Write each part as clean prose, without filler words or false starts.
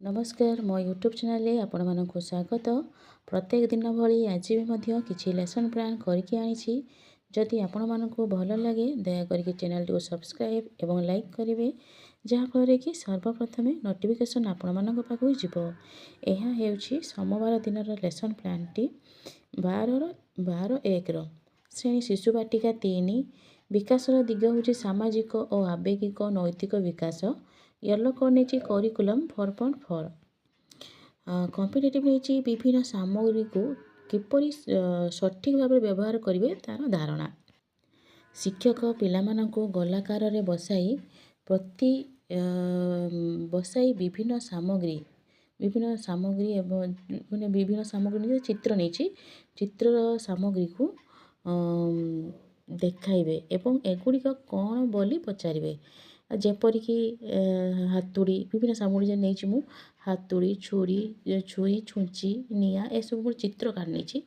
नमस्कार मो YouTube channel आपण मानक स्वागत। प्रत्येक दिन भली आज भी किसी लेसन प्लान करके आनी। जदि आपण मानक भल लगे दयाकोरी चैनल को सब्सक्राइब एवं लाइक करेंगे, जहाँफल कि सर्वप्रथमे नोटिफिकेशन आपण मानक पाखु जीव। यह हेउछि सोमवार दिन लेसन प्लान टी 12/1 श्रेणी शिशु बाटिका 3 विकासर दिग हूँ सामाजिक और आवेगिक नैतिक विकास। येलो कोड नहीं करिकुलम 4.4 कॉम्पिटिटिव नहीं विभिन्न सामग्री को किपरि सठिक भाव व्यवहार करेंगे तार धारणा। शिक्षक पिलामानंकु गोलाकार रे बसाई विभिन्न सामग्री एवं माने विभिन्न सामग्री चित्र नहीं चित्र सामग्री को देखाइबे एवं एगुड़िक कौन बोली पचारे। जेपरिक हातुड़ी विभिन्न सामग्री नहीं मु हातुड़ी छुरी छुंची निआ ए सब चित्र काढ़ी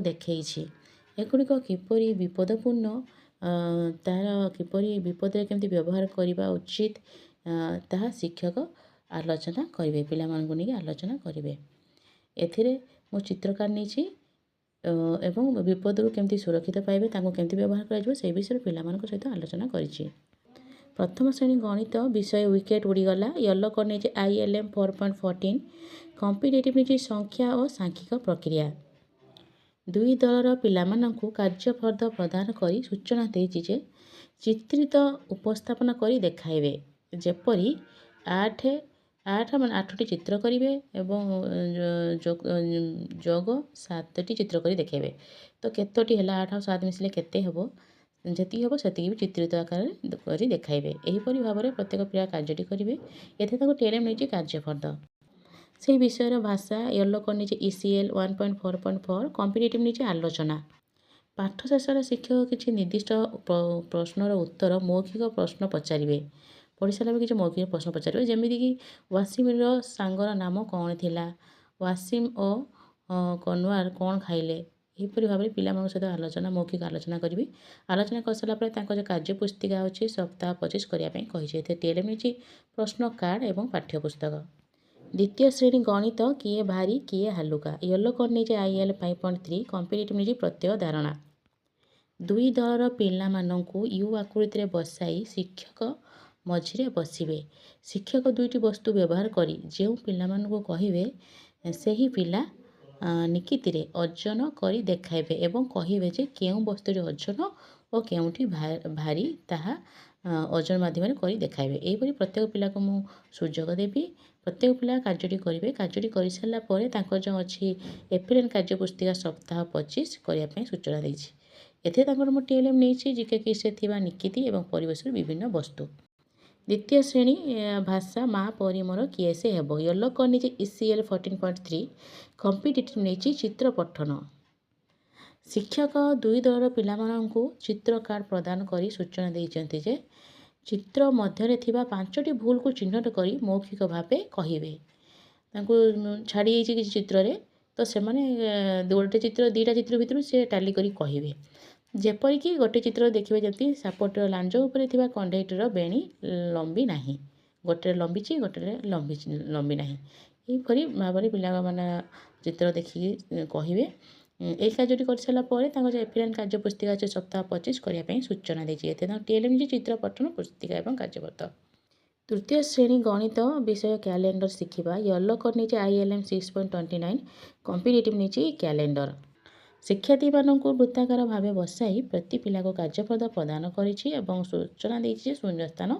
देखई। एगुड़िक किपरि विपदपूर्ण तार किपरि विपद केमती व्यवहार करने उचित ताहा शिक्षक आलोचना करेंगे, पिला मानकु नहीं आलोचना करेंगे। एथिरे मो चित्र काढ़ी एवं विपद केमती सुरक्षित पाइबे केमती व्यवहार कर से विषय पिला मानक सहित आलोचना करिछि। प्रथम श्रेणी गणित विषय विकेट उड़ीगला। येलो कोड नहीं ILM 4.14 कॉम्पिटिटिव नहीं संख्या और सांख्यिक प्रक्रिया। दुई दलर पिलामानंकु कार्यफर्द प्रदान करी सूचना देछि जे चित्रित उपस्थापन करी देखाइबे। जेपरि 8टी चित्र करेंगे एवं जोग 7टी चित्र करी देखेबे। तो केतोटी है 8 और 7 मिसले केते हेबो जति हेबो सेति भी चित्रित आकार करी देखाइबे। एहीपरि भाव में प्रत्येक पिला कार्यटी करेंगे। एथे ताको टेलम नहीं कार्यफर्द से विषय भाषा। येलो कोड नहीं ECL 1.4.4 कॉम्पिटिटिव नहीं आलोचना। पाठ शेष शिक्षक किसी निर्दिष्ट प्रश्नर उत्तर मौखिक प्रश्न पचारे। पढ़ी सारा किसी मौखिक प्रश्न पचारे जमीक कि वासिम सांगर नाम कौन थिला, वासिम और कनवार कौन खाइले। यहीपरि भाव में पिला सहित आलोचना मौखिक आलोचना करी। आलोचना कर सारापर जो कार्यपुस्तिका अच्छी सप्ताह 25 करने टेलम नहीं प्रश्न कार्ड एवं पाठ्यपुस्तक। द्वितीय श्रेणी गणित किए भारी किए हालुका। येलो कोड नहीं IL 5.3 कॉम्पिटिटिव नहीं प्रत्यय धारणा। दुई दलर पिला मानंकु यू आकृति रे बसाई शिक्षक मझिरे बसिबे। शिक्षक दुईटी वस्तु व्यवहार करी जो पिला मानंकु कहिबे सेही पिला निकिति रे ओजन करी देखाइबे एवं कहिबे जे केउ वस्तु रे ओजन और केउठी भारी ताहा ओजन माध्यम करी देखाइबे। एहीपरि प्रत्येक पिला को मु सुजोग देबी। प्रत्येक पिला कार्यटी करेंगे। कार्यटी कर सारा पर जो अच्छी एप्रिल कार्यपुस्तिका सप्ताह 25 करने सूचना देछि। एथे मु टेलम नहीं जिके किसे थिबा निकिति एवं परिवेश विभिन्न वस्तु। द्वितीय श्रेणी भाषा माँ परी मोर किए से हेबो। येलो कोड नहीं ECL 14.3 कॉम्पिटिटिव नहीं चित्र पठन। शिक्षक दुई दलर पिलामानंकु चित्र कार्ड प्रदान करी सूचना देइछन्ति जे चित्र मध्य थिबा 5टी भूल को चिन्हट करी मौखिक भावे कहिबे। तांको छाड़ी किसी चित्र रे तो से गोटे चित्र 2टा चित्र भितर से टाली करी कहिबे। जेपरिक गोटे चित्र देखिए जमी सापटर लांज उपरे थिबा कंडक्टर बेणी लंबी नाही, गोटे लंबी गोटे लंबी नाही। यहीपरि भाव में पिला माने चित्र देखिए कहिबे। यही कार्यटी कर सारा पर एप्रिल कार्यपुस्तिका अच्छे सप्ताह 25 करने सूचना देती है। टेलम चित्र पठन पुस्तिका और कार्यपत्र। तृतीय श्रेणी गणित विषय कैलेंडर शिखा। येलो कोड नहीं ILM 6.29 कॉम्पिटिटिव नहीं कैलेंडर। शिक्षार्थी मानक वृत्ताकार भाव बसाई प्रति पिला को कार्यपद प्रदान करिछि एवं सूचना देछि शून्य स्थान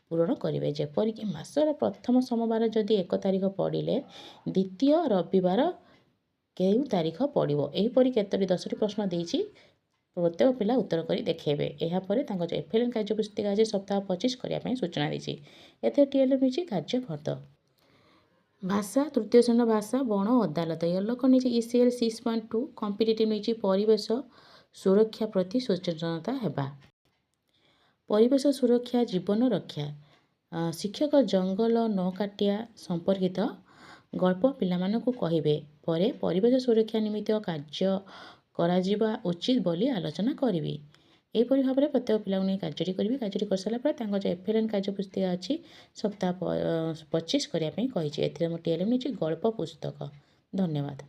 पूरण करेंगे। जेपरिक मासर प्रथम सोमवार जदि 1 तारिख पड़े द्वितीय रविवार केउ तारीख पड़ो। यहीपरि केतोटी 10टी प्रश्न देछि प्रत्येक पिला उत्तर करी देखेबे। यापर जो एप्रिल कार्यपुस्तिका आज सप्ताह 25 करने सूचना देछि। एथे टेलम नहीं कार्यफर्द। भाषा तृतीय श्रेणी भाषा बण अदालत। येलो कोड नहीं ECL 6.2 कॉम्पिटिटिव नहीं परिवेश सुरक्षा प्रति सचेतनता हेबा। परिवेश सुरक्षा जीवन रक्षा। शिक्षक जंगल न काटिया संपर्कित गल्प पिला मानकु कहिबे परे परिवेश सुरक्षा निमित्त कार्य करा जिबा उचित बोली आलोचना करिबी। ଏହିପରି ଭାବରେ ପ୍ରତ୍ୟେକ ପିଲାଙ୍କୁ ନେଇ କାର୍ଯ୍ୟଟି କରିବି। କାର୍ଯ୍ୟଟି କରିସାରିଲା ପରେ ତାଙ୍କ ଯେଉଁ ଏଫ୍.ଏଲ୍.ଏନ୍. କାର୍ଯ୍ୟପୁସ୍ତିକା ଅଛି ସପ୍ତାହ 25 କରିବା ପାଇଁ କହିଛି। ଏଥିରେ ମୁଁ TLM ନେଇଛି ଗଳ୍ପ ପୁସ୍ତକ। ଧନ୍ୟବାଦ।